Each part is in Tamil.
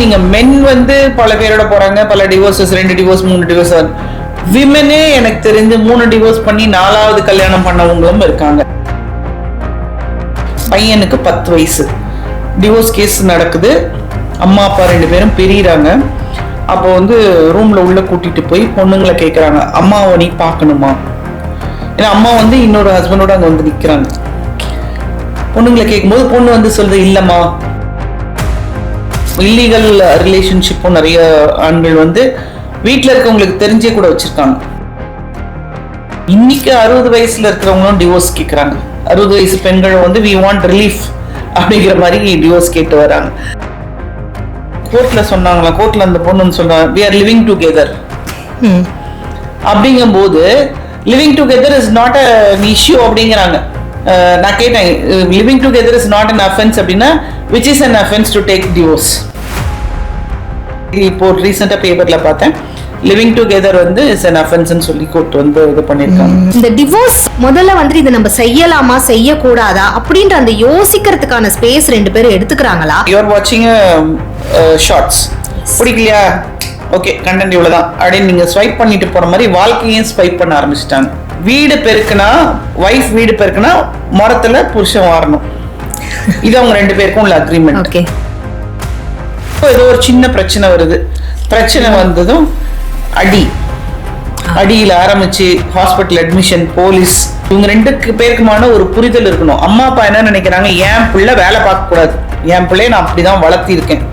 நீங்க மென் வந்து பல பேரோட போறாங்க, பல டிவோர்ஸஸ், 2 டிவோர்ஸ் 3 டிவோர்ஸ். விமனே எனக்கு தெரிஞ்சு 3 டிவோர்ஸ் பண்ணி 4வது கல்யாணம் பண்ணவங்களும் இருக்காங்க. பையனுக்கு 10 வயசு, டிவோர்ஸ் கேஸ் நடக்குது, அம்மா அப்பா 2 பேரும் பிரியிறாங்க. அப்போ வந்து ரூம்ல உள்ள கூட்டிட்டு போய் பொண்ணுங்களை கேட்கறாங்க, அம்மாவை நீ பார்க்கணுமா? ஏன்னா அம்மா வந்து இன்னொரு ஹஸ்பண்டோட அங்க வந்து நிக்கிறாங்க. பொண்ணுங்களை கேட்கும்போது பொண்ணு வந்து சொல்றது, இல்லம்மா, இல்லீகல் ரிலேஷன்ஷிப்பும் நிறைய ஆண்கள் வந்து வீட்டில் இருக்கவங்களுக்கு தெரிஞ்சே கூட வச்சிருக்காங்க. இன்னைக்கு 60 வயசுல இருக்கிறவங்களும் டிவோர்ஸ் கேட்கறாங்க. 60 வயசு பெண்கள் வந்து வி வாண்ட் ரிலீஃப் அப்படிங்கிற மாதிரி டிவோர்ஸ் கேட்டு வராங்க. கோர்ட்ல சொன்னாங்களா, கோர்ட்ல அந்த பொண்ணு சொன்னாங்க, we are living together. அப்படிங்கும்போது living together is not an issue அப்படிங்கிறாங்க. நான் கேட்டேன், living together is not an offense அப்படின்னா which is an offense to take divorce? இப்போ ரீசெண்டா பேப்பர்ல பார்த்தேன், லிவிங் டுகெதர் வந்து இஸ் an offense ன்னு சொல்லி கோர்ட் வந்து இது பண்ணிருக்காங்க. இந்த டிவோர்ஸ் முதல்ல வந்து இதை நம்ம செய்யலாமா செய்யக்கூடாதா அப்படின்ற அந்த யோசிக்கிறதுக்கான ஸ்பேஸ் 2 பேரும் எடுத்துக்கிறாங்களா? You are watching ஷார்ட்ஸ், பிடிக்கலையா, ஓகே கண்டென்ட் இவ்வளவுதான் அப்படின்னு நீங்க ஸ்வைப் பண்ணிட்டு போற மாதிரி வாழ்க்கையும் ஸ்வைப் பண்ண ஆரம்பிச்சிட்டாங்க. வீடு பெருக்குனா, வைஃப் வீடு பெருக்குனா மரத்துல புருஷன் வாரணும். இது அவங்க 2 பேருக்கும் உள்ள அக்ரிமெண்ட். ஓகே. ஏதோ ஒரு சின்ன பிரச்சனை வருது, பிரச்சனை வந்ததும் அடியில ஆரம்பிச்சு ஹாஸ்பிட்டல் அட்மிஷன், போலீஸ், இவங்க 2 பேருக்குமான ஒரு புரிதல் இருக்கணும். அம்மா அப்பா என்ன நினைக்கிறாங்க, என் பிள்ளை வேலை பார்க்க கூடாது, என் பிள்ளைய நான் அப்படிதான் வளர்த்தி இருக்கேன்.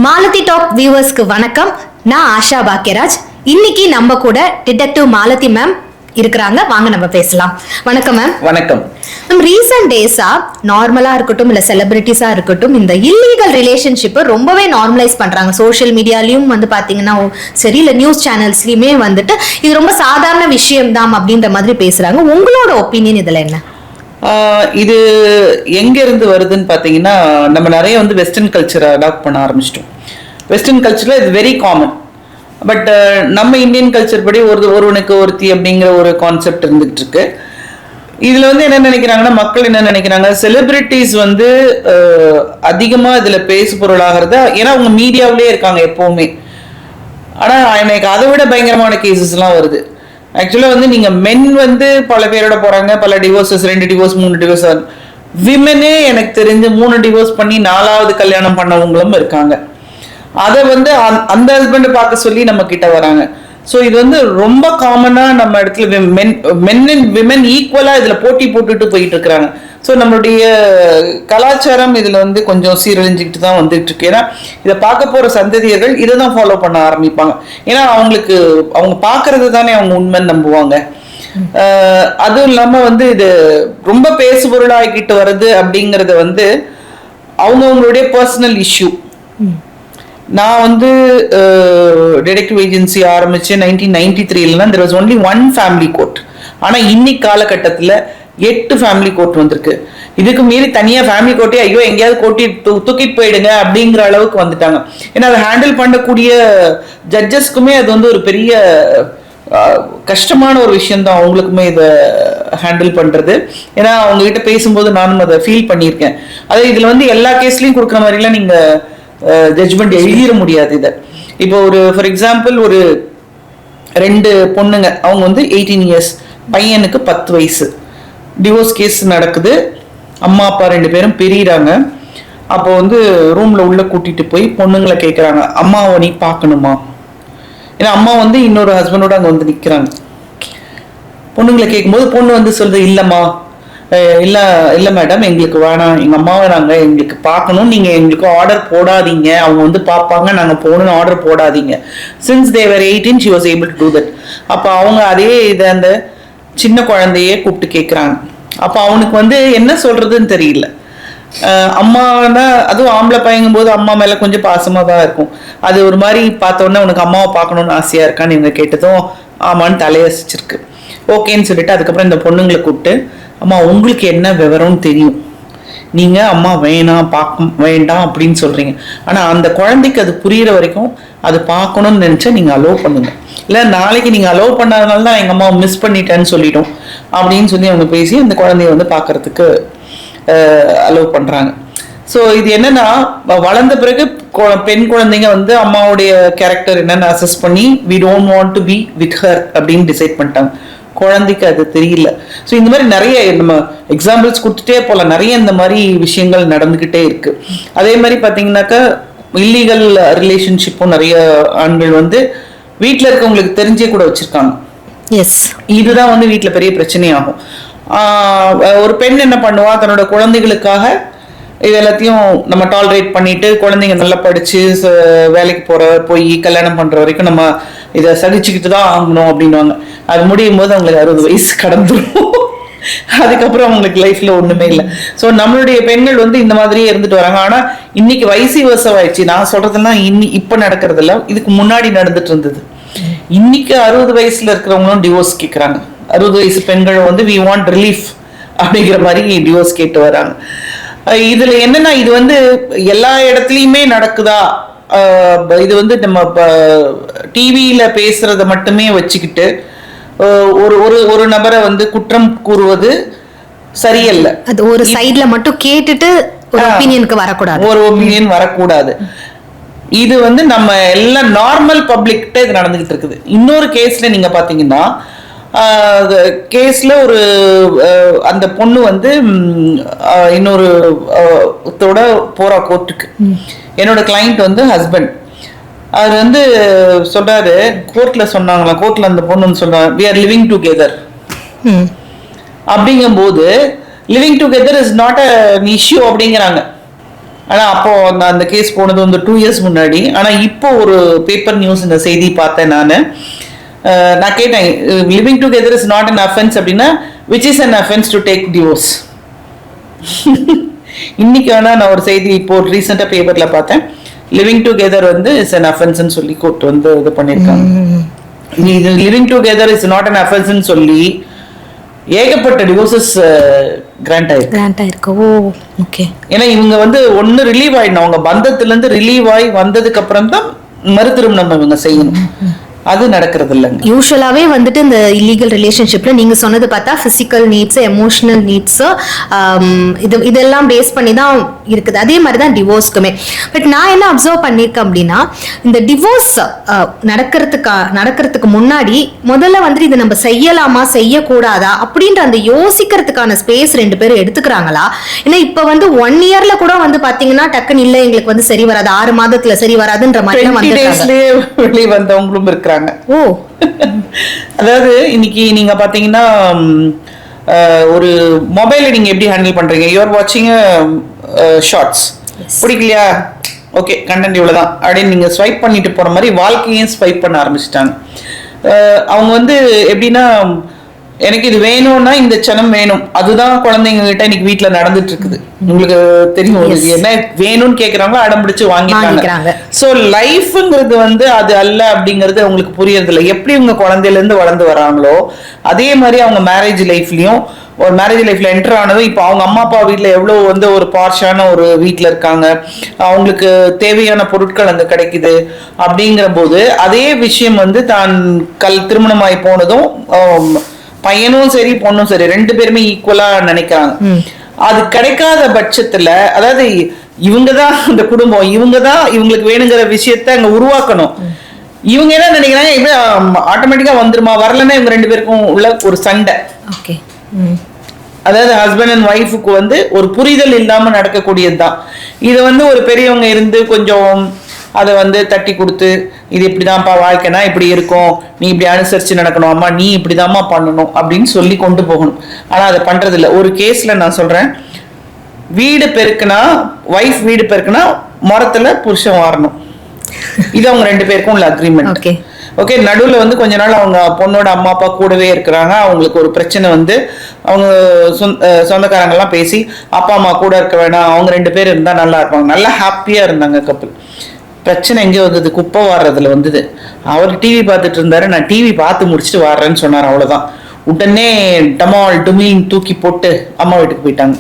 மாலதி டாக் வியூவர்ஸ்க்கு வணக்கம். நான் ஆஷா பாக்கியராஜ். இன்னைக்கு நம்ம கூட டிடெக்டிவ் மாலதி மேம் இருக்கிறாங்க. வாங்க நம்ம பேசலாம். வணக்கம் மேம். வணக்கம் மேம். ரீசன்ட் டேஸா நார்மலா இருக்கட்டும் இல்ல செலிபிரிட்டிஸா இருக்கட்டும், இந்த இல்லீகல் ரிலேஷன்ஷிப்பை ரொம்பவே நார்மலைஸ் பண்றாங்க. சோஷியல் மீடியாலயும் வந்து பாத்தீங்கன்னா சரி, இல்ல நியூஸ் சேனல்ஸ்லயுமே வந்துட்டு இது ரொம்ப சாதாரண விஷயம் தான் அப்படின்ற மாதிரி பேசுறாங்க. உங்களோட ஒப்பீனியன் இதுல என்ன? இது எங்க இருந்து வருதுன்னு பாத்தீங்கன்னா, நம்ம நிறைய வந்து வெஸ்டர்ன் கல்ச்சரை அடாப்ட் பண்ண ஆரம்பிச்சிட்டோம். வெஸ்டர்ன் கல்ச்சர்ல இது வெரி காமன். பட் நம்ம இந்தியன் கல்ச்சர் படி ஒருவனுக்கு ஒருத்தி அப்படிங்கிற ஒரு கான்செப்ட் இருந்துகிட்டு இருக்கு. இதுல வந்து என்ன நினைக்கிறாங்கன்னா, மக்கள் என்ன நினைக்கிறாங்க, செலிபிரிட்டிஸ் வந்து அதிகமா இதுல பேசு பொருளாகிறத, ஏன்னா அவங்க மீடியாவிலே இருக்காங்க எப்பவுமே. ஆனா எனக்கு அதை விட பயங்கரமான கேசஸ் எல்லாம் வருது. ஆக்சுவலா வந்து நீங்க மென் வந்து பல பேரோட போறாங்க, பல டிவோர்ஸஸ், 2 டிவோர்ஸ் 3 டிவோர்ஸ். விமனே எனக்கு தெரிஞ்சு 3 டிவோர்ஸ் பண்ணி 4வது கல்யாணம் பண்ணவங்களும் இருக்காங்க. அதை வந்து அந்த ஹஸ்பண்ட் பார்க்க சொல்லி நம்ம கிட்ட வராங்க. ஸோ இது வந்து ரொம்ப காமனா நம்ம இடத்துல மென் அண்ட் விமன் ஈக்குவலா இதுல போட்டி போட்டுட்டு போயிட்டு இருக்கிறாங்க. ஸோ நம்மளுடைய கலாச்சாரம் இதுல வந்து கொஞ்சம் சீரழிஞ்சுக்கிட்டு தான் வந்துட்டு இருக்கு. ஏன்னா இதை பார்க்க போற சந்ததியர்கள் இதை தான் ஃபாலோ பண்ண ஆரம்பிப்பாங்க. ஏன்னா அவங்க பார்க்கறது தானே அவங்க உண்மைன்னு நம்புவாங்க. அதுவும் இல்லாம வந்து இது ரொம்ப பேசு பொருளாகிட்டு வருது அப்படிங்கறது வந்து அவங்களுடைய பர்சனல் இஷ்யூ. நான் வந்து டிடெக்டிவ் ஏஜென்சி ஆரம்பிச்சு 1993 there was only 1 family court. ஆனா இன்னைக்கு காலகட்டத்துல 8 ஃபேமிலி கோர்ட் வந்திருக்கு. இதுக்கு மீறி தனியா ஃபேமிலி கோர்ட்டே ஐயோ எங்கேயாவது தூக்கிட்டு போயிடுங்க அப்படிங்கிற அளவுக்கு வந்துட்டாங்க. ஏன்னா அதை ஹேண்டில் பண்ணக்கூடிய ஜட்ஜஸ்க்குமே அது வந்து ஒரு பெரிய கஷ்டமான ஒரு விஷயம் தான் அவங்களுக்குமே இதை ஹேண்டில் பண்றது. ஏன்னா அவங்க கிட்ட பேசும்போது நானும் அதை ஃபீல் பண்ணியிருக்கேன். அதே இதுல வந்து எல்லா கேஸ்லயும் கொடுக்குற மாதிரிலாம் நீங்க ஜட்ஜ்மெண்ட் எழுதிட முடியாது. இதை இப்போ ஒரு ஃபார் எக்ஸாம்பிள் ஒரு 2 பொண்ணுங்க, அவங்க வந்து 18 இயர்ஸ், பையனுக்கு 10 வயசு, டிவோர்ஸ் கேஸ் நடக்குது, அம்மா அப்பா 2 பேரும் பிரியிறாங்க. அப்போ வந்து ரூம்ல உள்ள கூட்டிட்டு போய் பொண்ணுங்களை கேட்கறாங்க, அம்மாவை நீ பார்க்கணுமா? ஏன்னா அம்மா வந்து இன்னொரு ஹஸ்பண்டோட அங்க வந்து நிக்கிறாங்க. பொண்ணுங்களை கேட்கும்போது பொண்ணு வந்து சொல்றது, இல்லம்மா, இல்ல மேடம், எங்களுக்கு வேணாம், எங்க அம்மாவை நாங்க எங்களுக்கு பார்க்கணும், நீங்க எங்களுக்கு ஆர்டர் போடாதீங்க, அவங்க வந்து பார்ப்பாங்க, நாங்க போகணும்னு ஆர்டர் போடாதீங்க. Since they were 18 she was able to do that. அப்ப அவங்க அதே இதை அந்த சின்ன குழந்தையே கூப்பிட்டு கேட்குறாங்க. அப்போ அவனுக்கு வந்து என்ன சொல்றதுன்னு தெரியல. அம்மானா அதுவும் ஆம்பளை பையங்கும் போது அம்மா மேல கொஞ்சம் பாசமா தான் இருக்கும். அது ஒரு மாதிரி பார்த்தோன்னே உனக்கு அம்மாவை பார்க்கணும்னு ஆசையா இருக்கான்னு இவங்க கேட்டதும் ஆமான்னு தலையசிச்சிருக்கு. ஓகேன்னு சொல்லிட்டு அதுக்கப்புறம் இந்த பொண்ணுங்களை கூப்பிட்டு, அம்மா உங்களுக்கு என்ன விவரம்னு தெரியும், நீங்க அம்மா வேண்டாம் அப்படின்னு சொல்றீங்க, ஆனா அந்த குழந்தைக்கு அது புரியுற வரைக்கும் அது பார்க்கணும்னு நினைச்சா நீங்க அலோவ் பண்ணுங்க, இல்ல நாளைக்கு நீங்க அலோவ் பண்ணாதனால தான் எங்க அம்மாவை மிஸ் பண்ணிட்டேன்னு சொல்லிட்டோம் அப்படின்னு சொல்லி அவங்க பேசி அந்த குழந்தைய வந்து பாக்குறதுக்கு அலோவ் பண்றாங்க. ஸோ இது என்னன்னா வளர்ந்த பிறகு பெண் குழந்தைங்க வந்து அம்மாவுடைய கேரக்டர் என்னன்னு அசஸ் பண்ணி we don't want to be with her அப்படின்னு டிசைட் பண்ணிட்டாங்க. குழந்தைக்கு அது தெரியல. ஸோ இந்த மாதிரி நிறைய நம்ம எக்ஸாம்பிள்ஸ் கொடுத்துட்டே போகலாம். நிறைய இந்த மாதிரி விஷயங்கள் நடந்துகிட்டே இருக்கு. அதே மாதிரி பார்த்தீங்கன்னாக்கா இல்லீகல் ரிலேஷன்ஷிப்பும் நிறைய ஆண்கள் வந்து வீட்டில் இருக்கவங்களுக்கு தெரிஞ்சே கூட வச்சிருக்காங்க. எஸ், இதுதான் வந்து வீட்டில் பெரிய பிரச்சனையாகும். ஒரு பெண் என்ன பண்ணுவா, தன்னோட குழந்தைகளுக்காக இது எல்லாத்தையும் நம்ம டாலரேட் பண்ணிட்டு குழந்தைங்க நல்லா படிச்சு வேலைக்கு போய் கல்யாணம் பண்ற வரைக்கும் நம்ம இதை சகிச்சுக்கிட்டு தான் ஆகணும் அப்படின்வாங்க. அது முடியும் போது அவங்களுக்கு 60 வயசு கடந்துடும். அதுக்கப்புறம் அவங்களுக்கு லைஃப்ல ஒண்ணுமே இல்லை. ஸோ நம்மளுடைய பெண்கள் வந்து இந்த மாதிரியே இருந்துட்டு வராங்க. ஆனா இன்னைக்கு வயசு வருஷமாயிடுச்சு. நான் சொல்றதுன்னா இப்ப நடக்கிறது இல்ல, இதுக்கு முன்னாடி நடந்துட்டு இருந்தது. இன்னைக்கு 60 வயசுல இருக்கிறவங்களும் டிவோர்ஸ் கேட்கறாங்க. 60 வயசு பெண்கள் வந்து வி வாண்ட் ரிலீஃப் அப்படிங்கிற மாதிரி டிவோர்ஸ் கேட்டு வராங்க. இதுல என்னன்னா இது வந்து எல்லா இடத்துலயுமே நடக்குதா, இது வந்து நம்ம டிவியில பேசுறத மட்டுமே வச்சுக்கிட்டு ஒரு நபரை வந்து குற்றம் கூறுவது சரியல்ல. அது ஒரு சைடுல மட்டும் கேட்டுட்டு ஒரு ஒபினியனுக்கு வரக்கூடாது, ஒரு ஒபினியன் வரக்கூடாது. இது வந்து நம்ம எல்லாம் நார்மல் பப்ளிக்கிட்ட இது நடந்துகிட்டு இருக்குது. இன்னொரு கேஸ்ல நீங்க பாத்தீங்கன்னா கேஸ்ல ஒரு அந்த பொண்ணு வந்து இன்னொரு போறா கோர்ட்டுக்கு. என்னோட கிளைண்ட் வந்து ஹஸ்பண்ட். அவர் வந்து சொல்றாரு, கோர்ட்ல சொன்னாங்களா, கோர்ட்ல அந்த பொண்ணு சொல்றாங்க we are living together. அப்படிங்கும் போது living together is not an issue அப்படிங்கிறாங்க. ஆனா அப்போ அந்த கேஸ் போனது வந்து 2 years முன்னாடி. ஆனா இப்போ ஒரு பேப்பர் நியூஸ் இந்த செய்தி பார்த்தேன் நான் கேட்டேன், living together is not an offense அப்படின்னா which is an offense to take divorce. இன்னைக்கு வேணா நான் ஒரு செய்தி இப்போ ரீசெண்டா பேப்பர்ல பார்த்தேன், லிவிங் டுகெதர் வந்து இஸ் an offense சொல்லி கோர்ட் வந்து இது பண்ணிருக்காங்க. Living together is not an offense சொல்லி ஏகப்பட்ட டிவோர்சஸ் கிராண்ட் ஆயிருக்கு. ஓகே. ஏன்னா இவங்க வந்து ஒன்னு ரிலீவ் ஆயிடணும், அவங்க பந்தத்துல இருந்து ரிலீவ் ஆகி வந்ததுக்கு அப்புறம் தான் மறு திருமணம் இவங்க செய்யணும். அது நடக்கிறது இல்லைங்க. யூஸ்வலாவே வந்துட்டு இந்த இல்லீகல் ரிலேஷன்ஷிப்ல நீங்க சொன்னது பார்த்தா பிசிக்கல் நீட்ஸ், எமோஷனல் நீட்ஸ், இதெல்லாம் பேஸ் பண்ணி தான் இருக்குது. அதே மாதிரி தான் டிவோர்ஸ்க்குமே. பட் நான் என்ன அப்சர்வ் பண்ணியிருக்கேன் அப்படின்னா, இந்த டிவோர்ஸ் நடக்கிறதுக்கு முன்னாடி முதல்ல வந்துட்டு இதை நம்ம செய்யலாமா செய்யக்கூடாதா அப்படின்ற அந்த யோசிக்கிறதுக்கான ஸ்பேஸ் 2 பேரும் எடுத்துக்கிறாங்களா? ஏன்னா இப்ப வந்து 1 yearல கூட வந்து பாத்தீங்கன்னா டக்குன்னு இல்ல எங்களுக்கு வந்து சரி வராது, 6 மாதத்துல சரி வராதுன்ற மாதிரி வெளியே வந்தவங்களும் இருக்காங்க. ஓ, அதாவது இன்னைக்கு நீங்க பாத்தீங்கன்னா ஒரு மொபைல நீங்க எப்படி ஹேண்டில் பண்றீங்க, யூ ஆர் வாட்சிங் ஷார்ட்ஸ், பிடிக்கலையா, ஓகே கண்டென்ட் இவ்வளவுதான் அப்படின்னு நீங்க ஸ்வைப் பண்ணிட்டு போற மாதிரி வாழ்க்கையும் ஸ்வைப் பண்ண ஆரம்பிச்சிட்டாங்க. அவங்க வந்து எப்படின்னா, எனக்கு இது வேணும்னா இந்த சனம் வேணும், அதுதான் குழந்தைங்க கிட்ட இன்னைக்கு வீட்டுல நடந்துட்டு இருக்குது. உங்களுக்கு தெரியும், என்ன வேணும்னு கேக்குறாங்களோ அடம் பிடிச்சு வாங்கிக்கிறாங்க. சோ லைஃப்ங்கிறது வந்து அது அல்ல அப்படிங்கறது அவங்களுக்கு புரியறது இல்லை. எப்படி இவங்க குழந்தையில இருந்து வளர்ந்து வராங்களோ அதே மாதிரி அவங்க மேரேஜ் லைஃப்லயும், ஒரு மேரேஜ் லைஃப்ல என்டர் ஆனதும் இப்போ அவங்க அம்மா அப்பா வீட்டுல எவ்வளவு வந்து ஒரு பார்ஷான ஒரு வீட்டுல இருக்காங்க, அவங்களுக்கு தேவையான பொருட்கள் அங்க கிடைக்குது. அப்படிங்கிற போது அதே விஷயம் வந்து தான் திருமணமாயி போனதும் பையனும் சரி பொண்ணும் சரி 2 பேருமே ஈக்குவலா நினைக்கிறாங்க. அது கிடைக்காத பட்சத்துல, அதாவது இவங்கதான் அந்த குடும்பம், இவங்கதான் இவங்களுக்கு வேணுங்கிற விஷயத்த அங்க உருவாக்கணும். இவங்க என்ன நினைக்கிறாங்க, இப்ப ஆட்டோமேட்டிக்கா வந்துருமா, வரலன்னா இவங்க 2 பேருக்கும் உள்ள ஒரு சண்டை. அதாவது ஹஸ்பண்ட் அண்ட் ஒய்ஃபுக்கு வந்து ஒரு புரிதல் இல்லாம நடக்கக்கூடியதுதான். இது வந்து ஒரு பெரியவங்க இருந்து கொஞ்சம் அதை வந்து தட்டி கொடுத்து, இது இப்படிதான்ப்பா வாழ்க்கைனா இப்படி இருக்கும், நீ இப்படி அனுசரிச்சு நடக்கணும், அம்மா நீ இப்படிதாம்மா பண்ணணும் அப்படின்னு சொல்லி கொண்டு போகணும். ஆனா அதை பண்றது இல்லை. ஒரு கேஸ்ல நான் சொல்றேன், வீடு பெருக்குனா ஒய்ஃப் வீடு பெருக்குனா மரத்துல புருஷன் வாரணும். இது அவங்க 2 பேருக்கும் உள்ள அக்ரிமெண்ட். ஓகே, நடுவுல வந்து கொஞ்ச நாள் அவங்க பொண்ணோட அம்மா அப்பா கூடவே இருக்கிறாங்க. அவங்களுக்கு ஒரு பிரச்சனை வந்து அவங்க சொந்தக்காரங்க எல்லாம் பேசி அப்பா அம்மா கூட இருக்க வேணாம், அவங்க 2 பேர் இருந்தா நல்லா இருப்பாங்க. நல்லா ஹாப்பியா இருந்தாங்க கப்பல். பிரச்சனை எங்கே வந்தது, குப்பை வாடுறதுல வந்தது. அவர் டிவி பார்த்துட்டு இருந்தாரு, நான் டிவி பார்த்து முடிச்சுட்டு வாடுறேன்னு சொன்னார். அவ்வளவுதான். உடனே டமால் டுமின் தூக்கி போட்டு அம்மா வீட்டுக்கு போயிட்டாங்க.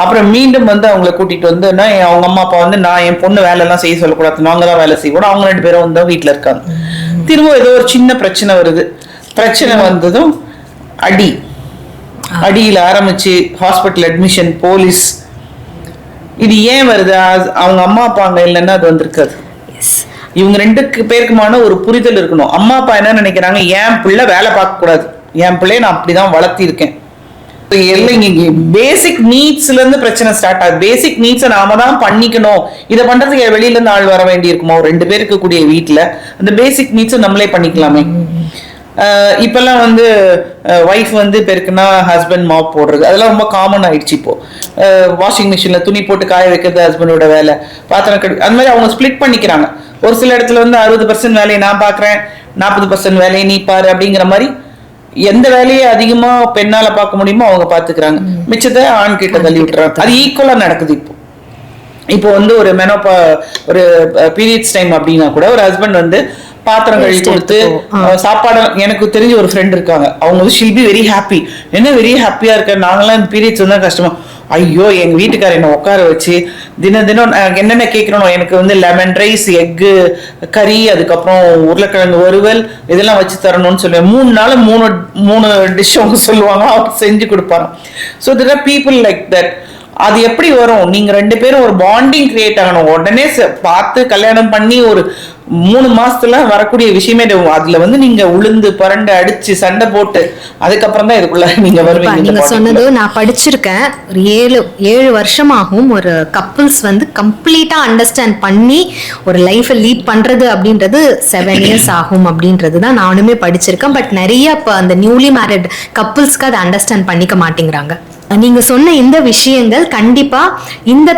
அப்புறம் மீண்டும் வந்து அவங்களை கூட்டிட்டு வந்து அவங்க அம்மா அப்பா வந்து, நான் என் பொண்ணு வேலை எல்லாம் செய்ய சொல்லக்கூடாது, நாங்க தான் வேலை செய்யக்கூடாது. அவங்க 2 பேரும் வந்து வீட்டுல இருக்காங்க. திரும்ப ஏதோ ஒரு சின்ன பிரச்சனை வருது. பிரச்சனை வந்ததும் அடியில ஆரம்பிச்சு ஹாஸ்பிட்டல் அட்மிஷன், போலீஸ் இது ஏன் வருது? அவங்க அம்மா அப்பா அங்க இல்லைன்னா அது வந்திருக்காது. இவங்க 2 பேருக்குமான ஒரு புரிதல் இருக்கணும். அம்மா அப்பா என்ன நினைக்கிறாங்க, என் பிள்ளை வேலை பார்க்க கூடாது, என் பிள்ளைய நான் அப்படிதான் வளர்த்திருக்கேன். பேசிக் நீட்ஸ்ல இருந்து பிரச்சனை ஸ்டார்ட் ஆகுது. பேசிக் நீட்ஸை நாம தான் பண்ணிக்கணும். இதை பண்றதுக்கு வெளியில இருந்து ஆள் வர வேண்டி இருக்குமா? ஒரு 2 பேருக்கு கூடிய வீட்டுல அந்த பேசிக் நீட்ஸை நம்மளே பண்ணிக்கலாமே. இப்பெல்லாம் வந்து ஒய்ஃப் வந்து பெருக்குன்னா ஹஸ்பண்ட் மாப் போடுறது அதெல்லாம் ரொம்ப காமன் ஆயிடுச்சு. இப்போ வாஷிங் மிஷின்ல துணி போட்டு காய வைக்கிறது ஹஸ்பண்டோட வேலை, பாத்திரம் கழுவி, அந்த மாதிரி அவங்க ஸ்பிளிட் பண்ணிக்கிறாங்க. ஒரு சில இடத்துல வந்து 60% வேலையை நான் பாக்குறேன், 40% வேலையை நீ பாரு அப்படிங்கிற மாதிரி எந்த வேலையை அதிகமா பெண்ணால பார்க்க முடியுமோ அவங்க பாத்துக்கிறாங்க, மிச்சத்தை ஆண் கிட்ட தள்ளி விட்டுறாங்க. அது ஈக்குவலா நடக்குது. இப்போ வந்து ஒரு மெனோபா ஒரு பீரியட்ஸ் டைம் அப்படின்னா கூட ஒரு ஹஸ்பண்ட் வந்து பாத்திரம் கழுவி கொடுத்து சாப்பாடு. எனக்கு தெரிஞ்ச ஒரு ஃப்ரெண்ட் இருக்காங்க, அவங்க வந்து ஷில் பி வெரி ஹாப்பி. என்ன வெரி ஹாப்பியா இருக்க, நாங்களாம் இந்த பீரியட்ஸ் வந்தா கஷ்டமா, ஐயோ எங்க வீட்டுக்காரர் என்ன உட்கார வச்சு தினம் என்னென்ன கேட்கணும், எனக்கு வந்து லெமன் ரைஸ், எக்கு கறி, அதுக்கப்புறம் உருளைக்கிழங்கு வறுவல் இதெல்லாம் வச்சு தரணும்னு சொல்லுவேன். 3 நாள் 3 டிஷ் அவங்க சொல்லுவாங்க, அவங்க செஞ்சு கொடுப்பாங்க. So there are people like that. அது எப்படி வரும்? நீங்க 2 பேரும் ஒரு பாண்டிங் கிரியேட் ஆகணும். உடனே பார்த்து கல்யாணம் பண்ணி ஒரு 3 மாசத்துல வரக்கூடிய விஷயமே. அதுல வந்து நீங்க உளுந்து பரண்டு அடிச்சு சண்டை போட்டு அதுக்கப்புறம் தான் இதுக்குள்ள நீங்க வருவீங்க. நீங்க சொன்னது நான் படிச்சிருக்கேன். ஒரு 7 வருஷமாகும் ஒரு கப்பிள்ஸ் வந்து கம்ப்ளீட்டா அண்டர்ஸ்டாண்ட் பண்ணி ஒரு லைஃபை லீட் பண்றது அப்படின்றது 7 இயர்ஸ் ஆகும் அப்படின்றது தான் நானுமே படிச்சிருக்கேன். பட் நிறைய இப்போ அந்த நியூலி மேரிட் கப்பிள்ஸ்க்கு அதை அண்டர்ஸ்டாண்ட் பண்ணிக்க மாட்டேங்கிறாங்க. நீங்க சொன்ன இந்த விஷயங்கள் கண்டிப்பா இந்த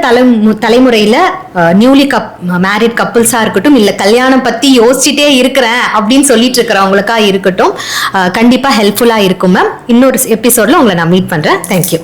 தலைமுறையில நியூலி மேரிட் கப்பிள்ஸா இருக்கட்டும், இல்ல கல்யாணம் பத்தி யோசிச்சுட்டே இருக்கிறேன் அப்படின்னு சொல்லிட்டு இருக்கிறவங்களுக்கா இருக்கட்டும், கண்டிப்பா ஹெல்ப்ஃபுல்லா இருக்கும் மேம். இன்னொரு எபிசோட்ல உங்களை நான் மீட் பண்றேன். தேங்க்யூ.